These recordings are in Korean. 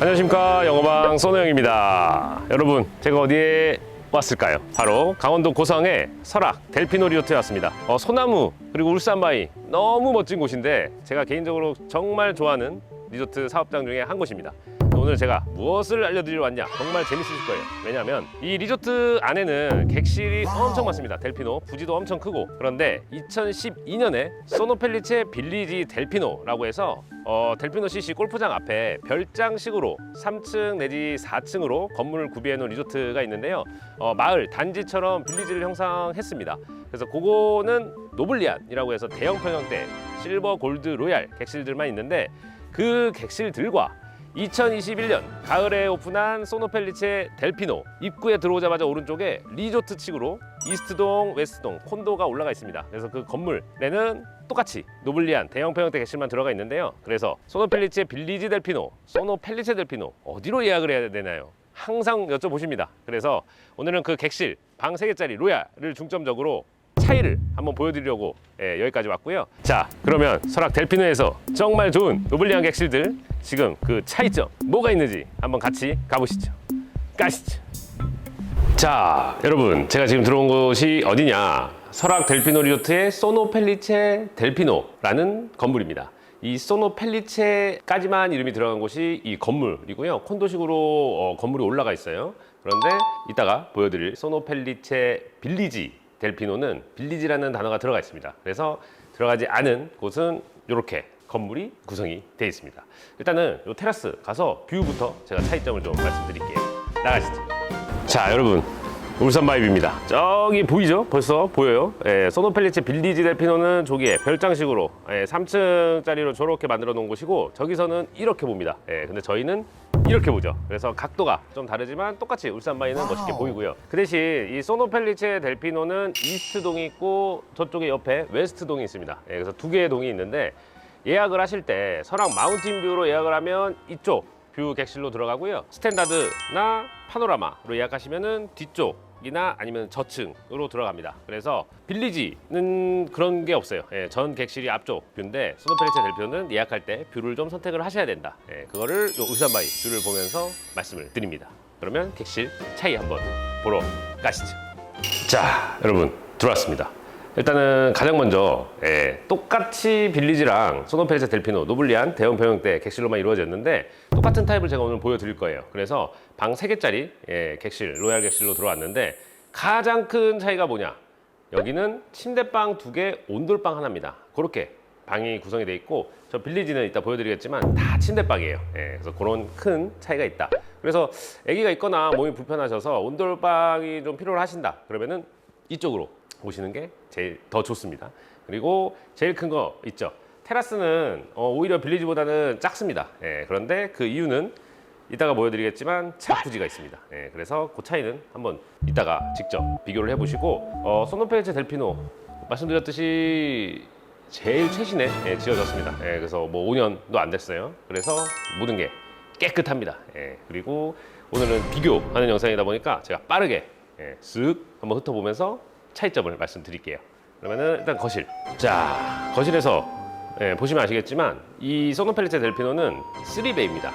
안녕하십니까, 영어방 소노영입니다. 여러분, 제가 어디에 왔을까요? 바로 강원도 고성의 설악 델피노 리조트에 왔습니다. 소나무 그리고 울산바위 너무 멋진 곳인데 제가 개인적으로 정말 좋아하는 리조트 사업장 중에 한 곳입니다. 오늘 제가 무엇을 알려드리러 왔냐, 정말 재밌으실 거예요. 왜냐하면 이 리조트 안에는 객실이 엄청 많습니다. 델피노 부지도 엄청 크고. 그런데 2012년에 소노펠리체 빌리지 델피노라고 해서 델피노 CC 골프장 앞에 별장식으로 3층 내지 4층으로 건물을 구비해 놓은 리조트가 있는데요. 마을 단지처럼 빌리지를 형성했습니다. 그래서 그거는 노블리안이라고 해서 대형 평형대 실버 골드 로얄 객실들만 있는데, 그 객실들과 2021년 가을에 오픈한 소노펠리체 델피노 입구에 들어오자마자 오른쪽에 리조트 측으로 이스트동, 웨스트동 콘도가 올라가 있습니다. 그래서 그 건물에는 똑같이 노블리안 대형 평형대 객실만 들어가 있는데요. 그래서 소노펠리체 빌리지 델피노, 소노펠리체 델피노 어디로 예약을 해야 되나요? 항상 여쭤보십니다. 그래서 오늘은 그 객실 방 3개짜리 로얄을 중점적으로 차이를 한번 보여드리려고 여기까지 왔고요. 자, 그러면 설악 델피노에서 정말 좋은 노블리안 객실들 지금 그 차이점 뭐가 있는지 한번 같이 가보시죠. 가시죠. 자, 여러분, 제가 지금 들어온 곳이 어디냐? 설악 델피노 리조트의 소노펠리체 델피노라는 건물입니다. 이 소노펠리체까지만 이름이 들어간 곳이 이 건물이고요. 콘도식으로 건물이 올라가 있어요. 그런데 이따가 보여드릴 소노펠리체 빌리지 델피노는 빌리지라는 단어가 들어가 있습니다. 그래서 들어가지 않은 곳은 이렇게 건물이 구성이 되어 있습니다. 일단은 이 테라스 가서 뷰부터 제가 차이점을 좀 말씀드릴게요. 나가시죠. 자, 여러분, 울산바이브입니다. 저기 보이죠? 벌써 보여요? 소노펠리체 빌리지 델피노는 저기에 별장식으로 3층짜리로 저렇게 만들어 놓은 곳이고, 저기서는 이렇게 봅니다. 근데 저희는 이렇게 보죠. 그래서 각도가 좀 다르지만 똑같이 울산바위는 멋있게 보이고요. 그 대신 이 소노펠리체 델피노는 이스트동이 있고 저쪽에 옆에 웨스트동이 있습니다. 그래서 두 개의 동이 있는데, 예약을 하실 때 설악 마운틴뷰로 예약을 하면 이쪽 뷰 객실로 들어가고요. 스탠다드나 파노라마로 예약하시면은 뒤쪽이나 아니면 저층으로 들어갑니다. 그래서 빌리지는 그런 게 없어요. 전 객실이 앞쪽 뷰인데, 소노펠리체 델피노는 예약할 때 뷰를 좀 선택을 하셔야 된다. 그거를 울산바위 뷰를 보면서 말씀을 드립니다. 그러면 객실 차이 한번 보러 가시죠. 자, 여러분, 들어왔습니다. 일단은 가장 먼저 똑같이 빌리지랑 소노펠리체 델피노, 노블리안 대형 평형대 객실로만 이루어졌는데, 똑같은 타입을 제가 오늘 보여드릴 거예요. 그래서 방 3개짜리 객실, 로얄 객실로 들어왔는데, 가장 큰 차이가 뭐냐? 여기는 침대방 2개, 온돌방 하나입니다. 그렇게 방이 구성이 돼 있고, 저 빌리지는 이따 보여드리겠지만 다 침대방이에요. 그래서 그런 큰 차이가 있다. 그래서 아기가 있거나 몸이 불편하셔서 온돌방이 좀 필요로 하신다 그러면은 이쪽으로 보시는 게 제일 더 좋습니다. 그리고 제일 큰 거 있죠. 테라스는 오히려 빌리지보다는 작습니다. 그런데 그 이유는 이따가 보여드리겠지만 자쿠지가 있습니다. 그래서 그 차이는 한번 이따가 직접 비교를 해보시고, 소노펠리체 델피노 말씀드렸듯이 제일 최신에 지어졌습니다. 그래서 뭐 5년도 안 됐어요. 그래서 모든 게 깨끗합니다. 그리고 오늘은 비교하는 영상이다 보니까 제가 빠르게 쓱 한번 훑어보면서 차이점을 말씀드릴게요. 그러면은 일단 거실. 자, 거실에서 보시면 아시겠지만 이 소노펠리체 델피노는 3베이입니다.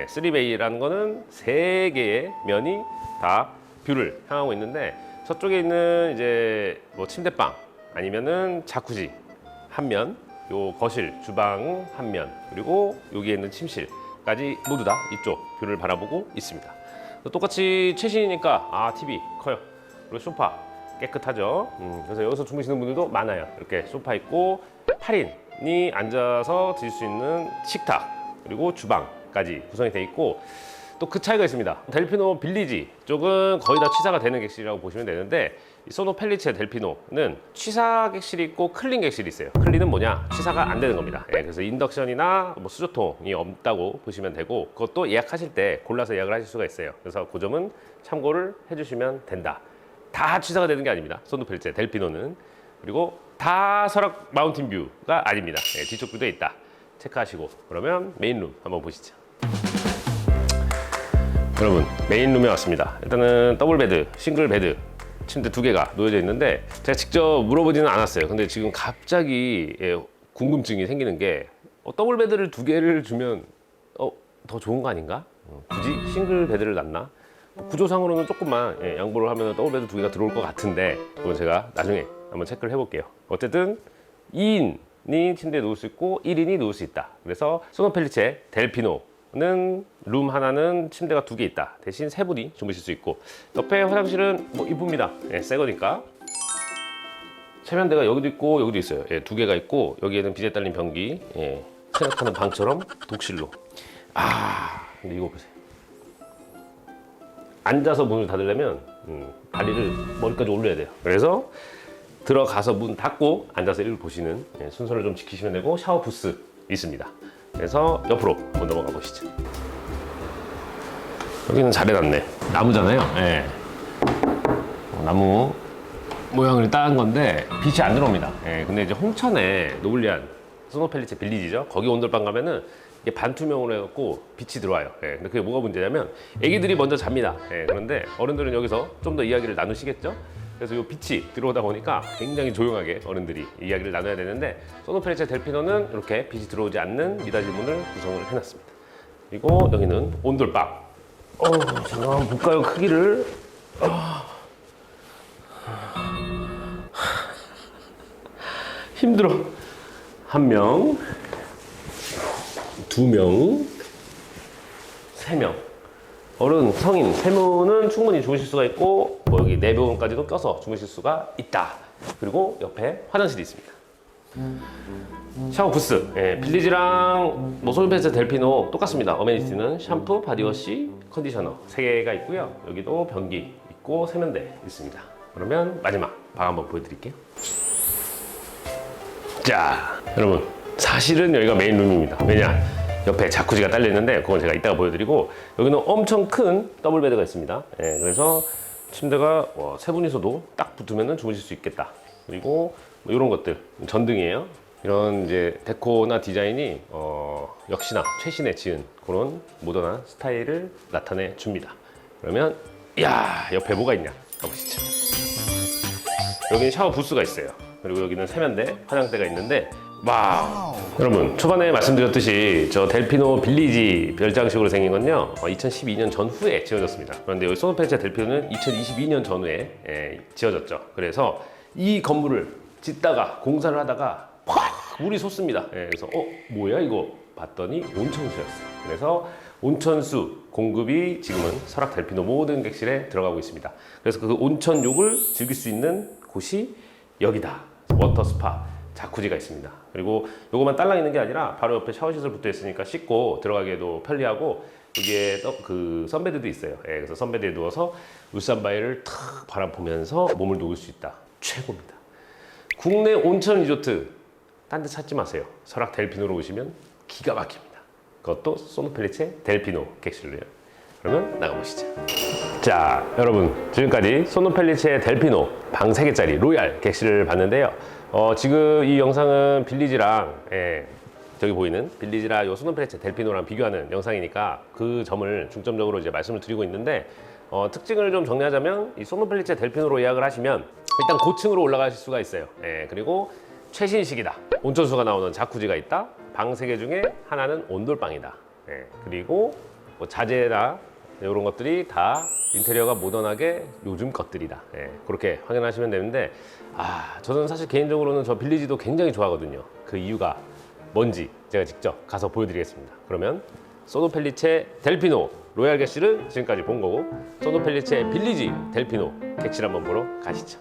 3베이라는 거는 3개의 면이 다 뷰를 향하고 있는데, 저쪽에 있는 이제 뭐 침대방 아니면은 자쿠지 한 면, 요 거실, 주방 한 면, 그리고 여기에 있는 침실까지 모두 다 이쪽 뷰를 바라보고 있습니다. 똑같이 최신이니까 TV 커요. 그리고 소파 깨끗하죠. 그래서 여기서 주무시는 분들도 많아요. 이렇게 소파 있고 8인이 앉아서 드실 수 있는 식탁, 그리고 주방까지 구성이 돼 있고, 또 그 차이가 있습니다. 델피노 빌리지 쪽은 거의 다 취사가 되는 객실이라고 보시면 되는데, 이 소노펠리체 델피노는 취사 객실이 있고 클린 객실이 있어요. 클린은 뭐냐? 취사가 안 되는 겁니다. 그래서 인덕션이나 뭐 수조통이 없다고 보시면 되고, 그것도 예약하실 때 골라서 예약을 하실 수가 있어요. 그래서 그 점은 참고를 해주시면 된다. 다 취사가 되는 게 아닙니다. 소노펠리체 델피노는. 그리고 다 설악 마운틴 뷰가 아닙니다. 뒤쪽 뷰도 있다. 체크하시고, 그러면 메인룸 한번 보시죠. 여러분, 메인룸에 왔습니다. 일단은 더블 베드, 싱글 베드 침대 2개가 놓여져 있는데, 제가 직접 물어보지는 않았어요. 근데 지금 갑자기 궁금증이 생기는 게, 더블 베드를 2개를 주면 더 좋은 거 아닌가? 굳이 싱글 베드를 놨나? 구조상으로는 조금만 양보를 하면 더블 베드 2개가 들어올 것 같은데 그건 제가 나중에 한번 체크를 해볼게요. 어쨌든 2인이 침대에 누울 수 있고 1인이 누울 수 있다. 그래서 소노펠리체 델피노는 룸 하나는 침대가 2개 있다. 대신 3분이 주무실 수 있고 옆에 화장실은 뭐 이쁩니다. 새 거니까. 세면대가 여기도 있고 여기도 있어요. 2개가 있고 여기에는 비제 딸린 변기, 생각하는 방처럼 독실로. 근데 이거 보세요. 앉아서 문을 닫으려면 다리를 머리까지 올려야 돼요. 그래서 들어가서 문 닫고 앉아서 일을 보시는 순서를 좀 지키시면 되고 샤워 부스 있습니다. 그래서 옆으로 한번 넘어가 보시죠. 여기는 잘 해놨네. 나무잖아요. 나무 모양을 따은 건데 빛이 안 들어옵니다. 근데 이제 홍천에 노블리안 소노펠리체 빌리지죠. 거기 온돌방 가면은 이게 반투명으로 해갖고 빛이 들어와요. 근데 그게 뭐가 문제냐면 애기들이 먼저 잡니다. 그런데 어른들은 여기서 좀 더 이야기를 나누시겠죠. 그래서 이 빛이 들어오다 보니까 굉장히 조용하게 어른들이 이야기를 나눠야 되는데 소노펠리체 델피노는 이렇게 빛이 들어오지 않는 미닫이 문을 구성을 해놨습니다. 그리고 여기는 온돌방. 잠깐 한번 볼까요? 크기를. 힘들어. 1명, 2명, 3명. 어른, 성인 3명은 충분히 주무실 수가 있고 뭐 여기 4명까지도 껴서 주무실 수가 있다. 그리고 옆에 화장실이 있습니다. 샤워 부스. 빌리지랑 뭐 소노펠리체 델피노 똑같습니다. 어메니티는 샴푸, 바디워시, 컨디셔너 3개가 있고요. 여기도 변기 있고 세면대 있습니다. 그러면 마지막 방 한번 보여드릴게요. 자, 여러분 사실은 여기가 메인 룸입니다. 왜냐? 옆에 자쿠지가 딸려 있는데 그건 제가 이따가 보여드리고 여기는 엄청 큰 더블 베드가 있습니다. 그래서 침대가 3분이서도 딱 붙으면 주무실 수 있겠다. 그리고 뭐 이런 것들 전등이에요. 이런 이제 데코나 디자인이 역시나 최신에 지은 그런 모던한 스타일을 나타내 줍니다. 그러면 옆에 뭐가 있냐 가보시죠. 여기는 샤워 부스가 있어요. 그리고 여기는 세면대, 화장대가 있는데 와우. 여러분 초반에 말씀드렸듯이 저 델피노 빌리지 별장식으로 생긴 건요 2012년 전후에 지어졌습니다. 그런데 여기 소노펠리체 델피노는 2022년 전후에 지어졌죠. 그래서 이 건물을 짓다가 공사를 하다가 팍 물이 솟습니다. 그래서 뭐야 이거 봤더니 온천수였어요. 그래서 온천수 공급이 지금은 설악 델피노 모든 객실에 들어가고 있습니다. 그래서 그 온천욕을 즐길 수 있는 곳이 여기다. 워터 스파, 자쿠지가 있습니다. 그리고 요거만 딸랑 있는 게 아니라 바로 옆에 샤워시설 붙어 있으니까 씻고 들어가기에도 편리하고 여기에 그 선베드도 있어요. 그래서 선베드에 누워서 울산바위를 탁 바라보면서 몸을 녹일 수 있다. 최고입니다. 국내 온천 리조트 딴 데 찾지 마세요. 설악 델피노로 오시면 기가 막힙니다. 그것도 소노펠리체 델피노 객실로요. 그러면 나가보시죠. 자, 여러분 지금까지 소노펠리체 델피노 방 3개짜리 로얄 객실을 봤는데요. 지금 이 영상은 빌리지랑 저기 보이는 빌리지랑 요 소노펠리체 델피노랑 비교하는 영상이니까 그 점을 중점적으로 이제 말씀을 드리고 있는데 특징을 좀 정리하자면 이 소노펠리체 델피노로 예약을 하시면 일단 고층으로 올라가실 수가 있어요. 그리고 최신식이다. 온천수가 나오는 자쿠지가 있다. 방 3개 중에 하나는 온돌방이다. 그리고 뭐 자재나 이런 것들이 다 인테리어가 모던하게 요즘 것들이다. 그렇게 확인하시면 되는데 저는 사실 개인적으로는 저 빌리지도 굉장히 좋아하거든요. 그 이유가 뭔지 제가 직접 가서 보여드리겠습니다. 그러면 소노펠리체 델피노 로얄 객실은 지금까지 본 거고 소노펠리체 빌리지 델피노 객실 한번 보러 가시죠.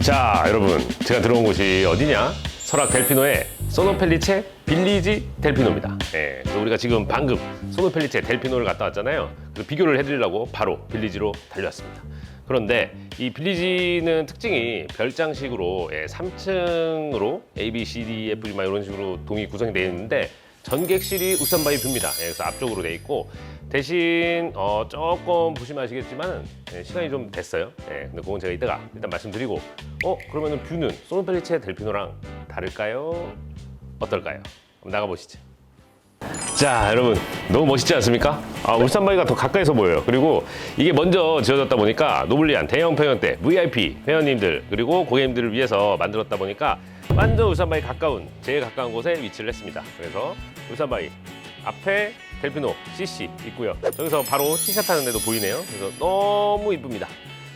자, 여러분 제가 들어온 곳이 어디냐? 설악 델피노의 소노펠리체 빌리지 델피노입니다. 그래서 우리가 지금 방금 소노펠리체 델피노를 갔다 왔잖아요. 그래서 비교를 해드리려고 바로 빌리지로 달려왔습니다. 그런데 이 빌리지는 특징이 별장식으로 3층으로 A, B, C, D, F, G 막 이런 식으로 동이 구성이 되어 있는데 전객실이 울산바위 뷰입니다. 그래서 앞쪽으로 되어 있고 대신 조금 보시면 아시겠지만 시간이 좀 됐어요. 근데 그건 제가 이따가 일단 말씀드리고 그러면은 뷰는 소노펠리체 델피노랑 다를까요? 어떨까요? 한번 나가보시죠. 자, 여러분 너무 멋있지 않습니까? 울산바위가 더 가까이서 보여요. 그리고 이게 먼저 지어졌다 보니까 노블리안 대형 평형대 VIP 회원님들 그리고 고객님들을 위해서 만들었다 보니까 완전 울산바위 가까운 제일 가까운 곳에 위치를 했습니다. 그래서 울산바위 앞에 델피노 CC 있고요. 저기서 바로 티샷 하는 데도 보이네요. 그래서 너무 이쁩니다.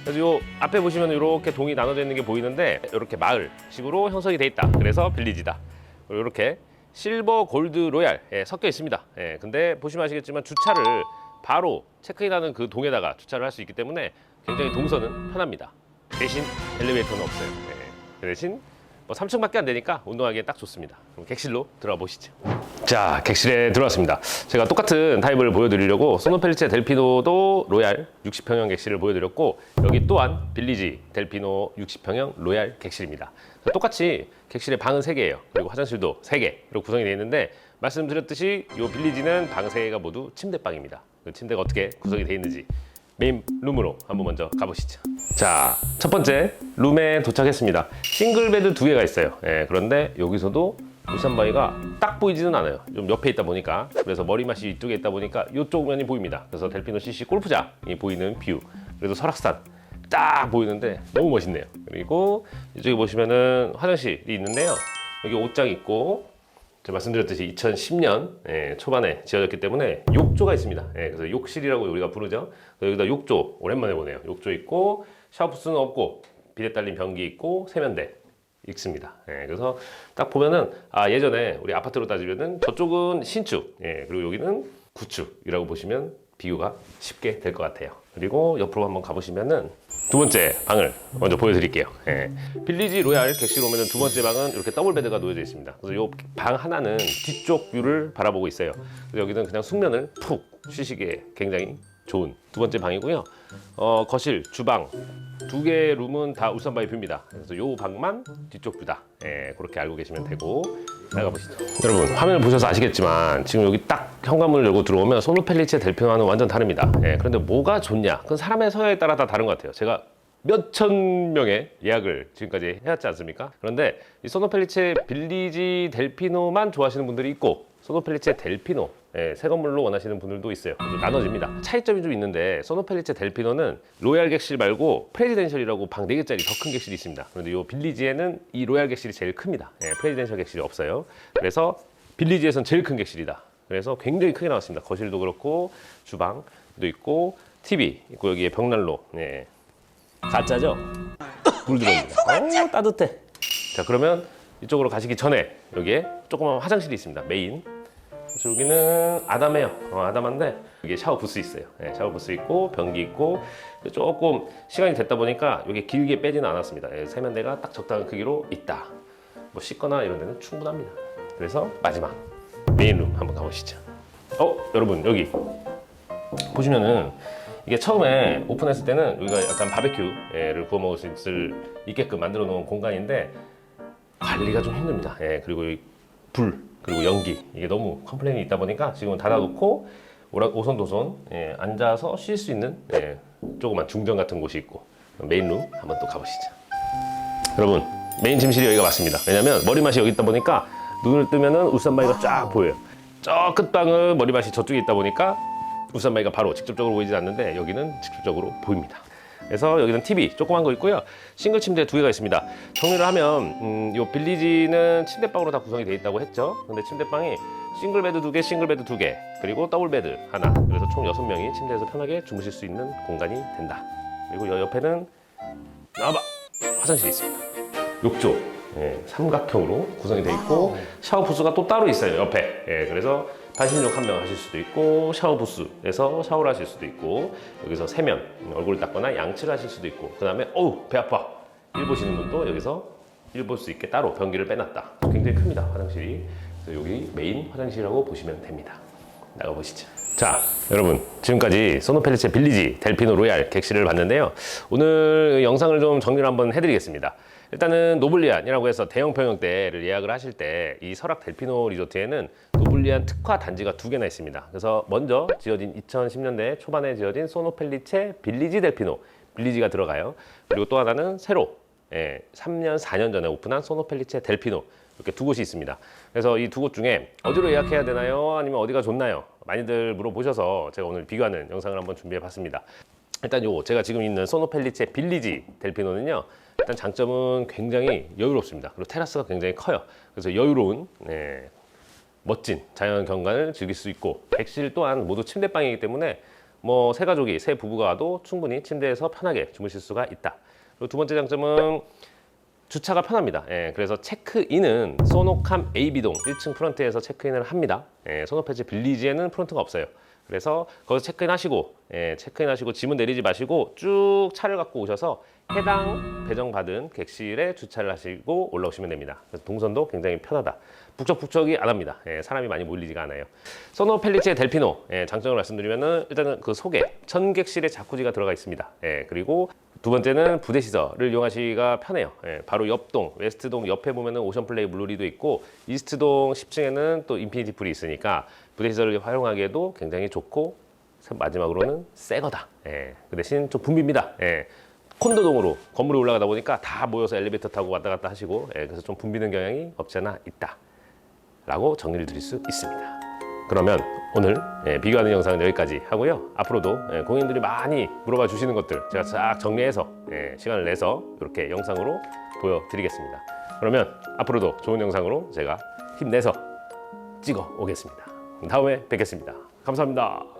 그래서 요 앞에 보시면 이렇게 동이 나눠져 있는 게 보이는데 이렇게 마을식으로 형성이 돼 있다. 그래서 빌리지다. 그리고 이렇게 실버, 골드, 로얄 섞여 있습니다. 근데 보시면 아시겠지만 주차를 바로 체크인하는 그 동에다가 주차를 할 수 있기 때문에 굉장히 동선은 편합니다. 대신 엘리베이터는 없어요. 그 대신 뭐 3층밖에 안 되니까 운동하기에 딱 좋습니다. 그럼 객실로 들어가 보시죠. 자, 객실에 들어왔습니다. 제가 똑같은 타입을 보여드리려고 소노펠리체 델피노도 로얄 60평형 객실을 보여드렸고, 여기 또한 빌리지 델피노 60평형 로얄 객실입니다. 똑같이 객실에 방은 3개예요. 그리고 화장실도 3개로 구성이 되어 있는데, 말씀드렸듯이 이 빌리지는 방 3개가 모두 침대방입니다. 그 침대가 어떻게 구성이 되어 있는지 메인 룸으로 한번 먼저 가보시죠. 자, 첫 번째 룸에 도착했습니다. 싱글 베드 2개가 있어요. 그런데 여기서도 울산바위가 딱 보이지는 않아요. 좀 옆에 있다 보니까. 그래서 머리맡이 이쪽에 있다 보니까 이쪽 면이 보입니다. 그래서 델피노 CC 골프장이 보이는 뷰. 그래도 설악산 딱 보이는데 너무 멋있네요. 그리고 이쪽에 보시면은 화장실이 있는데요. 여기 옷장 있고, 제가 말씀드렸듯이 2010년 초반에 지어졌기 때문에 욕조가 있습니다. 그래서 욕실이라고 우리가 부르죠. 여기다 욕조, 오랜만에 보네요. 욕조 있고, 샤워부스는 없고, 비데 딸린 변기 있고, 세면대 있습니다. 그래서 딱 보면은 예전에 우리 아파트로 따지면은 저쪽은 신축, 그리고 여기는 구축이라고 보시면 비교가 쉽게 될 것 같아요. 그리고 옆으로 한번 가보시면은 두 번째 방을 먼저 보여드릴게요. 빌리지 로얄 객실 오면은 두 번째 방은 이렇게 더블 베드가 놓여져 있습니다. 그래서 이 방 하나는 뒤쪽 뷰를 바라보고 있어요. 그래서 여기는 그냥 숙면을 푹 쉬시기에 굉장히 좋은 두 번째 방이고요. 거실, 주방 2개의 룸은 다 울산바위 뷰입니다. 그래서 이 방만 뒤쪽 뷰다. 그렇게 알고 계시면 되고, 나가보시죠. 여러분, 화면을 보셔서 아시겠지만 지금 여기 딱 현관문을 열고 들어오면 소노펠리체 델피노와는 완전 다릅니다. 그런데 뭐가 좋냐? 그건 사람의 성향에 따라 다 다른 것 같아요. 제가 몇천 명의 예약을 지금까지 해왔지 않습니까? 그런데 이 소노펠리체 빌리지 델피노만 좋아하시는 분들이 있고, 소노펠리체 델피노 새 건물로 원하시는 분들도 있어요. 나눠집니다. 차이점이 좀 있는데, 소노펠리체 델피노는 로얄 객실 말고 프레지덴셜이라고 방 4개짜리 더 큰 객실이 있습니다. 그런데 이 빌리지에는 이 로얄 객실이 제일 큽니다. 프레지덴셜 객실이 없어요. 그래서 빌리지에선 제일 큰 객실이다. 그래서 굉장히 크게 나왔습니다. 거실도 그렇고 주방도 있고 TV 있고, 여기에 벽난로. 가짜죠? 물 들어있습니다. 따뜻해. 자, 그러면 이쪽으로 가시기 전에 여기에 조그만 화장실이 있습니다. 메인. 그래서 여기는 아담해요. 아담한데 여기에 샤워 부스 있어요. 샤워 부스 있고 변기 있고, 조금 시간이 됐다 보니까 여기 길게 빼지는 않았습니다. 세면대가 딱 적당한 크기로 있다. 뭐 씻거나 이런 데는 충분합니다. 그래서 마지막 메인룸 한번 가보시죠. 여러분, 여기 보시면은 이게 처음에 오픈했을 때는 여기가 약간 바베큐를 구워 먹을 수 있게끔 만들어 놓은 공간인데 관리가 좀 힘듭니다. 그리고 여기 불, 그리고 연기, 이게 너무 컴플레인이 있다 보니까 지금은 닫아놓고 오손도손 앉아서 쉴 수 있는 조그만 중전 같은 곳이 있고, 메인룸 한번 또 가보시죠. 여러분, 메인 침실이 여기가 맞습니다. 왜냐면 머리맡이 여기 있다 보니까 눈을 뜨면은 울산바위가 쫙 보여요. 저 끝방은 머리맡이 저쪽에 있다 보니까 울산바위가 바로 직접적으로 보이지 않는데 여기는 직접적으로 보입니다. 그래서 여기는 TV 조그만 거 있고요. 싱글 침대 2개가 있습니다. 정리를 하면 이 빌리지는 침대방으로 다 구성이 되어 있다고 했죠. 근데 침대방이 싱글 베드 2개, 싱글 베드 2개, 그리고 더블 베드 하나. 그래서 총 6명이 침대에서 편하게 주무실 수 있는 공간이 된다. 그리고 이 옆에는 나와봐! 화장실이 있습니다. 욕조 삼각형으로 구성이 되어 있고, 샤워 부스가 또 따로 있어요, 옆에. 그래서 반신욕 1명 하실 수도 있고, 샤워 부스에서 샤워를 하실 수도 있고, 여기서 세면 얼굴 닦거나 양치를 하실 수도 있고, 그 다음에 배 아파 일 보시는 분도 여기서 일 볼 수 있게 따로 변기를 빼놨다. 굉장히 큽니다, 화장실이. 그래서 여기 메인 화장실이라고 보시면 됩니다. 나가보시죠. 자, 여러분, 지금까지 소노펠리체 빌리지 델피노 로얄 객실을 봤는데요. 오늘 영상을 좀 정리를 한번 해드리겠습니다. 일단은 노블리안이라고 해서 대형 평형대를 예약을 하실 때 이 설악 델피노 리조트에는 노블리안 특화 단지가 2개나 있습니다. 그래서 먼저 지어진 2010년대 초반에 지어진 소노펠리체 빌리지 델피노, 빌리지가 들어가요. 그리고 또 하나는 새로 3년, 4년 전에 오픈한 소노펠리체 델피노, 이렇게 2곳이 있습니다. 그래서 이 2곳 중에 어디로 예약해야 되나요? 아니면 어디가 좋나요? 많이들 물어보셔서 제가 오늘 비교하는 영상을 한번 준비해 봤습니다. 일단 제가 지금 있는 소노펠리체 빌리지 델피노는요, 일단 장점은 굉장히 여유롭습니다. 그리고 테라스가 굉장히 커요. 그래서 여유로운 멋진 자연 경관을 즐길 수 있고, 객실 또한 모두 침대방이기 때문에 뭐 세 가족이, 세 부부가 와도 충분히 침대에서 편하게 주무실 수가 있다. 그리고 두 번째 장점은 주차가 편합니다. 예, 그래서 체크인은 소노캄 AB동 1층 프런트에서 체크인을 합니다. 예, 소노패치 빌리지에는 프런트가 없어요. 그래서 거기서 체크인하시고, 체크인하시고 짐은 내리지 마시고 쭉 차를 갖고 오셔서 해당 배정받은 객실에 주차를 하시고 올라오시면 됩니다. 그래서 동선도 굉장히 편하다. 북적북적이 안 합니다. 사람이 많이 몰리지가 않아요. 소노 펠리체 델피노, 장점을 말씀드리면은 일단은 그 속에 천객실에 자쿠지가 들어가 있습니다. 그리고 두 번째는 부대 시설을 이용하시기가 편해요. 바로 옆동, 웨스트동 옆에 보면은 오션플레이 물놀이도 있고, 이스트동 10층에는 또 인피니티 풀이 있으니까 부대 시설을 활용하기에도 굉장히 좋고, 마지막으로는 새 거다. 그 대신 좀 붐빕니다. 콘도동으로 건물에 올라가다 보니까 다 모여서 엘리베이터 타고 왔다 갔다 하시고, 그래서 좀 붐비는 경향이 없지 않아 있다 라고 정리를 드릴 수 있습니다. 그러면 오늘 비교하는 영상은 여기까지 하고요. 앞으로도 고객님들이 많이 물어봐 주시는 것들 제가 싹 정리해서 시간을 내서 이렇게 영상으로 보여드리겠습니다. 그러면 앞으로도 좋은 영상으로 제가 힘내서 찍어 오겠습니다. 다음에 뵙겠습니다. 감사합니다.